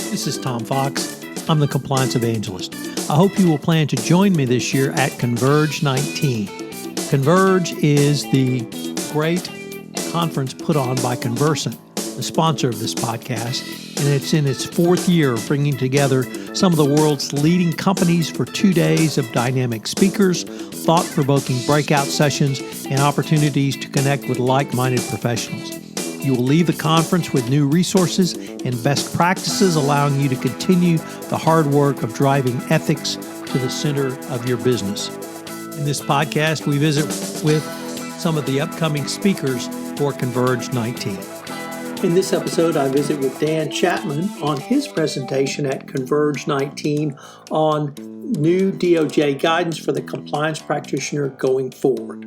This is Tom Fox. I'm the Compliance Evangelist. I hope you will plan to join me this year at Converge 19. Converge is the great conference put on by Conversant, the sponsor of this podcast, and it's in its fourth year of bringing together some of the world's leading companies for 2 days of dynamic speakers, thought-provoking breakout sessions, and opportunities to connect with like-minded professionals. You will leave the conference with new resources and best practices, allowing you to continue the hard work of driving ethics to the center of your business. In this podcast, we visit with some of the upcoming speakers for Converge 19. In this episode, I visit with Dan Chapman on his presentation at Converge 19 on new DOJ guidance for the compliance practitioner going forward.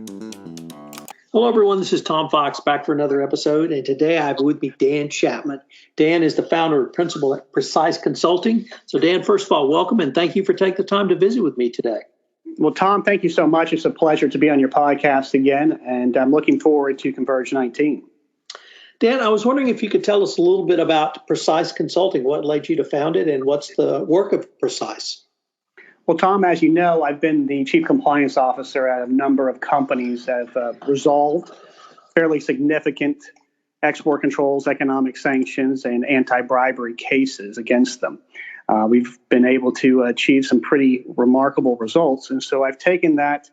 Hello, everyone. This is Tom Fox back for another episode, and today I have with me Dan Chapman. Dan is the founder of Principle of Presyse Consulting. So, Dan, first of all, welcome, and thank you for taking the time to visit with me today. Well, Tom, thank you so much. It's a pleasure to be on your podcast again, and I'm looking forward to Converge 19. Dan, I was wondering if you could tell us a little bit about Presyse Consulting, what led you to found it, and what's the work of Presyse? Well, Tom, as you know, I've been the Chief Compliance Officer at a number of companies that have resolved fairly significant export controls, economic sanctions, and anti-bribery cases against them. We've been able to achieve some pretty remarkable results, and so I've taken that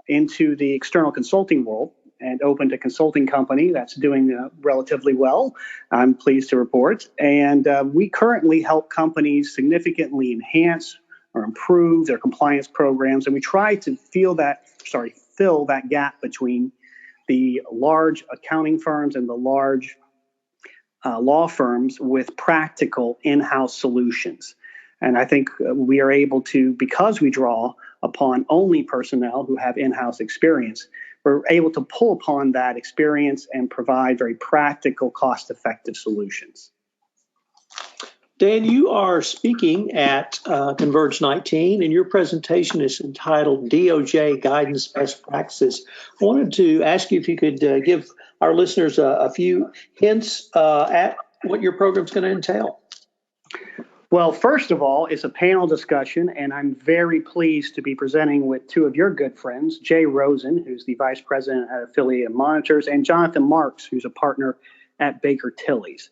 into the external consulting world and opened a consulting company that's doing relatively well, I'm pleased to report. And we currently help companies significantly enhance or improve their compliance programs, and we try to fill that gap between the large accounting firms and the large law firms with practical in-house solutions. And I think we are able to, because we draw upon only personnel who have in-house experience, we're able to pull upon that experience and provide very practical, cost-effective solutions. Dan, you are speaking at Converge 19, and your presentation is entitled DOJ Guidance Best Practices. I wanted to ask you if you could give our listeners a few hints at what your program is going to entail. Well, first of all, it's a panel discussion, and I'm very pleased to be presenting with two of your good friends, Jay Rosen, who's the Vice President at Affiliate Monitors, and Jonathan Marks, who's a partner at Baker Tilly's.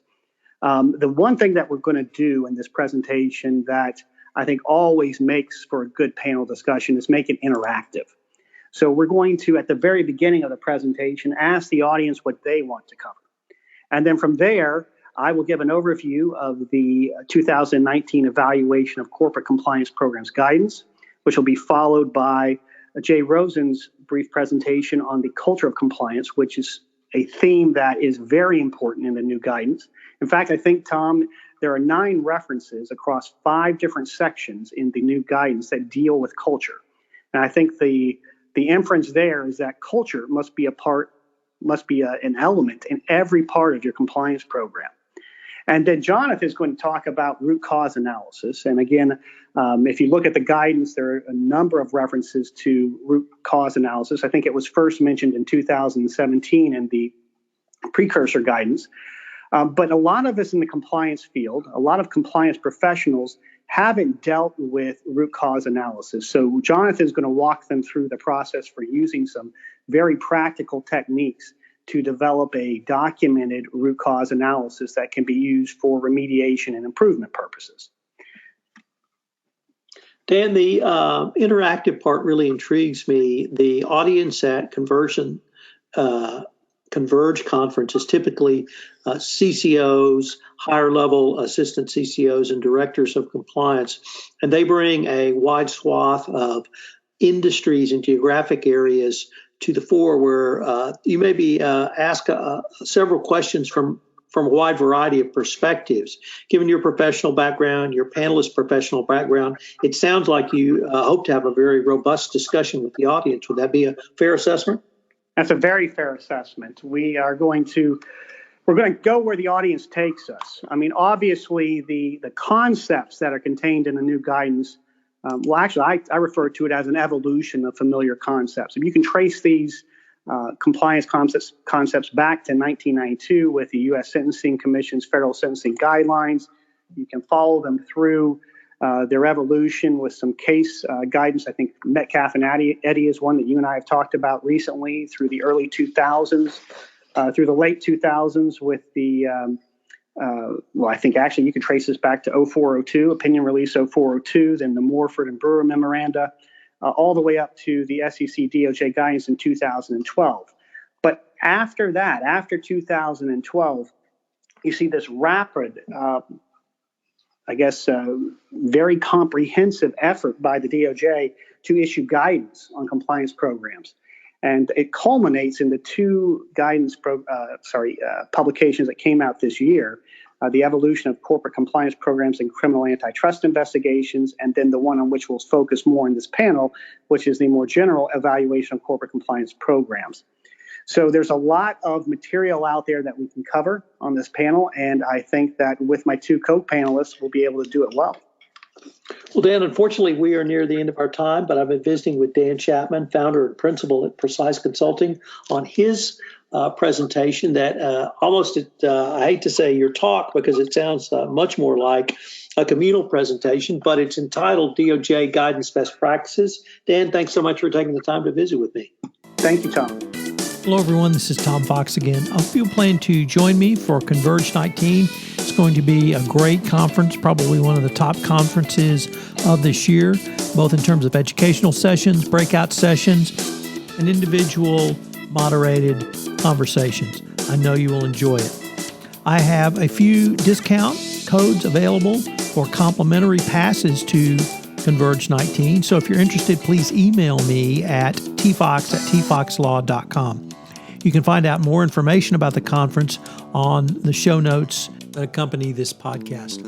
The one thing that we're going to do in this presentation that I think always makes for a good panel discussion is make it interactive. So we're going to, at the very beginning of the presentation, ask the audience what they want to cover. And then from there, I will give an overview of the 2019 Evaluation of Corporate Compliance Programs Guidance, which will be followed by Jay Rosen's brief presentation on the culture of compliance, which is a theme that is very important in the new guidance. In fact, I think, Tom, there are 9 references across 5 different sections in the new guidance that deal with culture. And I think the inference there is that culture must be an element in every part of your compliance program. And then Jonathan is going to talk about root cause analysis. And again, if you look at the guidance, there are a number of references to root cause analysis. I think it was first mentioned in 2017 in the precursor guidance. But a lot of us in the compliance field, a lot of compliance professionals haven't dealt with root cause analysis. So Jonathan is going to walk them through the process for using some very practical techniques to develop a documented root cause analysis that can be used for remediation and improvement purposes. Dan, the interactive part really intrigues me. The audience at Converge conference is typically CCOs, higher level assistant CCOs, and directors of compliance, and they bring a wide swath of industries and geographic areas to the fore, where you may be asked several questions from a wide variety of perspectives. Given your professional background, your panelist professional background, it sounds like you hope to have a very robust discussion with the audience. Would that be a fair assessment? That's a very fair assessment. We're going to go where the audience takes us. I mean, obviously, the concepts that are contained in the new guidance, I refer to it as an evolution of familiar concepts. If you can trace these compliance concepts back to 1992 with the U.S. Sentencing Commission's Federal Sentencing Guidelines, You can follow them through their evolution with some case guidance. I think Metcalf and Eddy is one that you and I have talked about recently through the early 2000s, through the late 2000s with the, I think actually you can trace this back to 0402, Opinion Release 0402, then the Morford and Brewer Memoranda, all the way up to the SEC DOJ guidance in 2012. But after that, after 2012, you see this rapid, very comprehensive effort by the DOJ to issue guidance on compliance programs. And it culminates in the two guidance publications that came out this year, the evolution of corporate compliance programs and criminal antitrust investigations, and then the one on which we'll focus more in this panel, which is the more general evaluation of corporate compliance programs. So there's a lot of material out there that we can cover on this panel, and I think that with my two co-panelists, we'll be able to do it well. Well, Dan, unfortunately, we are near the end of our time, but I've been visiting with Dan Chapman, founder and principal at Presyse Consulting, on his presentation that I hate to say your talk because it sounds much more like a communal presentation, but it's entitled DOJ Guidance Best Practices. Dan, thanks so much for taking the time to visit with me. Thank you, Tom. Hello, everyone. This is Tom Fox again. I hope you'll plan to join me for Converge 19. It's going to be a great conference, probably one of the top conferences of this year, both in terms of educational sessions, breakout sessions, and individual moderated conversations. I know you will enjoy it. I have a few discount codes available for complimentary passes to Converge 19. So if you're interested, please email me at tfox@tfoxlaw.com. You can find out more information about the conference on the show notes that accompany this podcast.